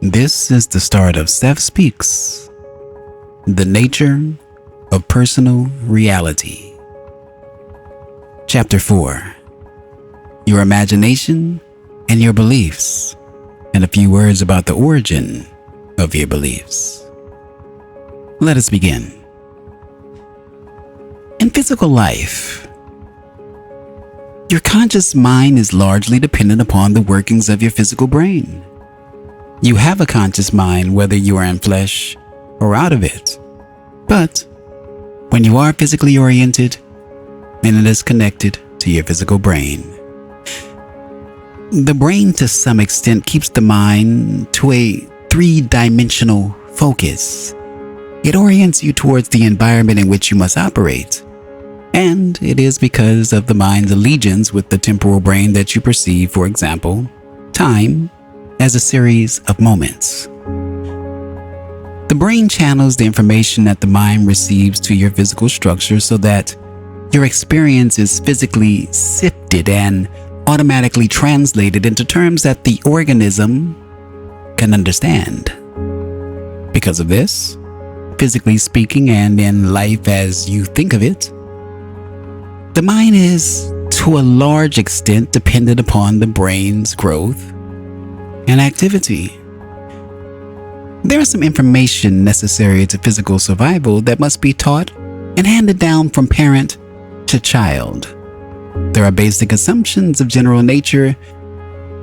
This is the start of Seth Speaks, the nature of personal reality. Chapter 4, your imagination and your beliefs, and a few words about the origin of your beliefs. Let us begin. In physical life, your conscious mind is largely dependent upon the workings of your physical brain. You have a conscious mind whether you are in flesh or out of it. But when you are physically oriented, then it is connected to your physical brain. The brain, to some extent, keeps the mind to a three-dimensional focus. It orients you towards the environment in which you must operate. And it is because of the mind's allegiance with the temporal brain that you perceive, for example, time as a series of moments. The brain channels the information that the mind receives to your physical structure so that your experience is physically sifted and automatically translated into terms that the organism can understand. Because of this, physically speaking and in life as you think of it, the mind is to a large extent dependent upon the brain's growth and activity. There is some information necessary to physical survival that must be taught and handed down from parent to child. There are basic assumptions of general nature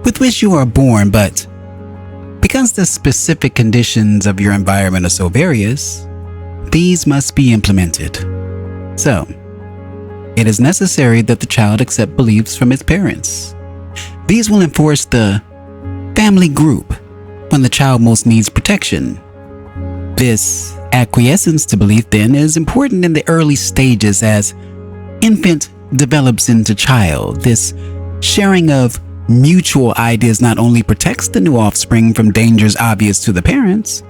with which you are born, but because the specific conditions of your environment are so various, these must be implemented. So, it is necessary that the child accept beliefs from its parents. These will enforce the family group when the child most needs protection. This acquiescence to belief then is important in the early stages as infant develops into child. This sharing of mutual ideas not only protects the new offspring from dangers obvious to the parents,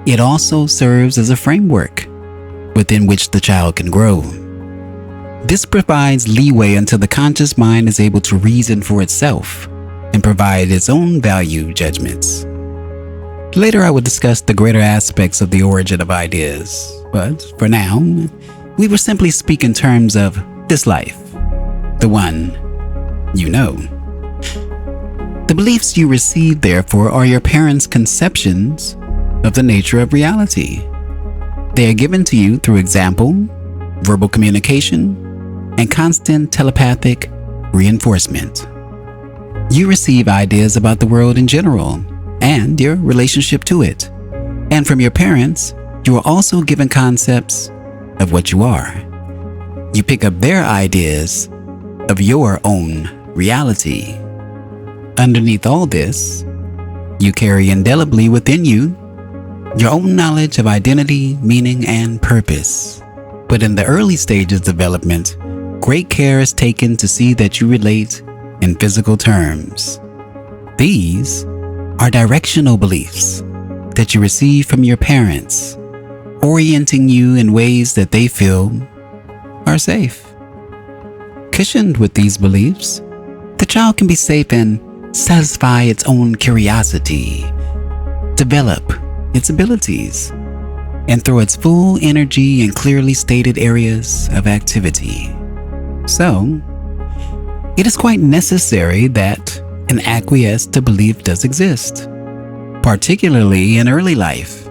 it also serves as a framework within which the child can grow. This provides leeway until the conscious mind is able to reason for itself and provide its own value judgments. Later, I will discuss the greater aspects of the origin of ideas, but for now, we will simply speak in terms of this life, the one you know. The beliefs you receive, therefore, are your parents' conceptions of the nature of reality. They are given to you through example, verbal communication, and constant telepathic reinforcement. You receive ideas about the world in general and your relationship to it. And from your parents, you are also given concepts of what you are. You pick up their ideas of your own reality. Underneath all this, you carry indelibly within you your own knowledge of identity, meaning, and purpose. But in the early stages of development, great care is taken to see that you relate in physical terms. These are directional beliefs that you receive from your parents, orienting you in ways that they feel are safe. Cushioned with these beliefs, the child can be safe and satisfy its own curiosity, develop its abilities, and throw its full energy in clearly stated areas of activity. So, it is quite necessary that an acquiesce to belief does exist, particularly in early life.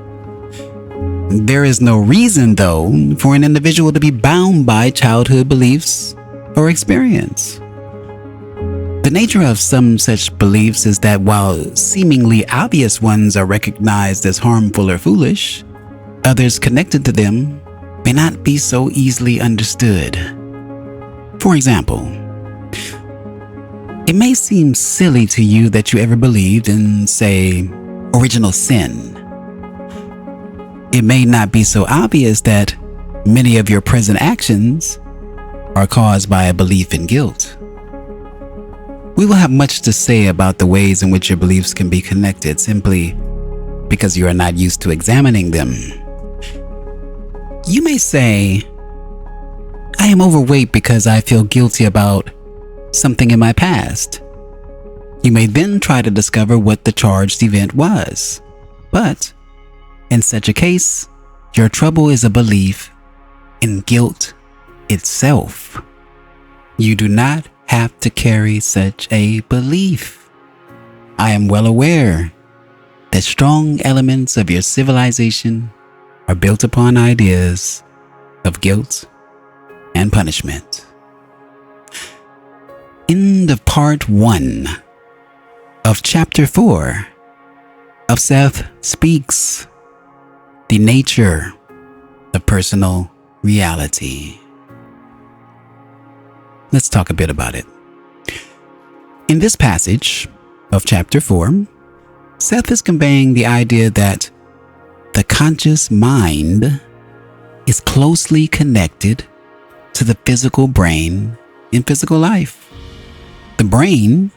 There is no reason, though, for an individual to be bound by childhood beliefs or experience. The nature of some such beliefs is that while seemingly obvious ones are recognized as harmful or foolish, others connected to them may not be so easily understood. For example, it may seem silly to you that you ever believed in, say, original sin. It may not be so obvious that many of your present actions are caused by a belief in guilt. We will have much to say about the ways in which your beliefs can be connected simply because you are not used to examining them. You may say, I am overweight because I feel guilty about something in my past. You may then try to discover what the charged event was. But in such a case, your trouble is a belief in guilt itself. You do not have to carry such a belief. I am well aware that strong elements of your civilization are built upon ideas of guilt and punishment. End of part 1 of chapter 4 of Seth Speaks, the nature of personal reality. Let's talk a bit about it. In this passage of chapter 4, Seth is conveying the idea that the conscious mind is closely connected to the physical brain in physical life. The brain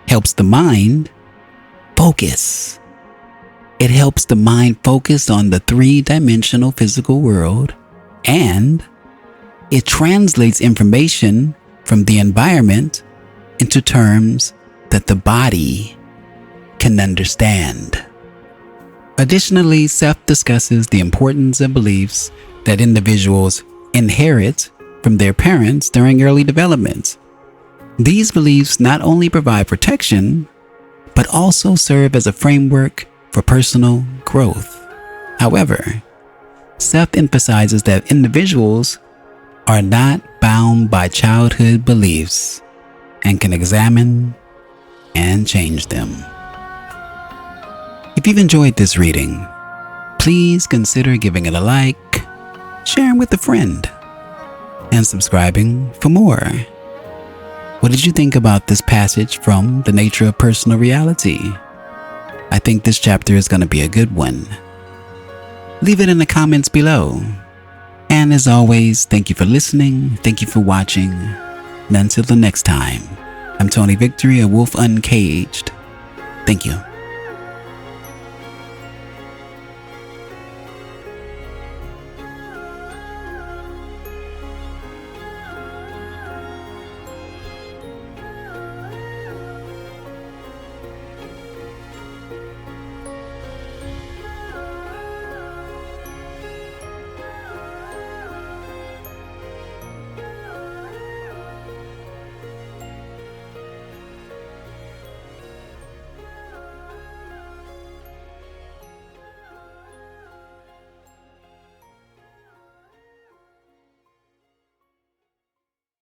helps the mind focus. It helps the mind focus on the three-dimensional physical world, and it translates information from the environment into terms that the body can understand. Additionally, Seth discusses the importance of beliefs that individuals inherit from their parents during early development. These beliefs not only provide protection, but also serve as a framework for personal growth. However, Seth emphasizes that individuals are not bound by childhood beliefs and can examine and change them. If you've enjoyed this reading, please consider giving it a like, sharing with a friend, and subscribing for more. What did you think about this passage from The Nature of Personal Reality? I think this chapter is going to be a good one. Leave it in the comments below. And as always, thank you for listening, thank you for watching, and until the next time, I'm Tony Victory, a Wolf Uncaged. Thank you.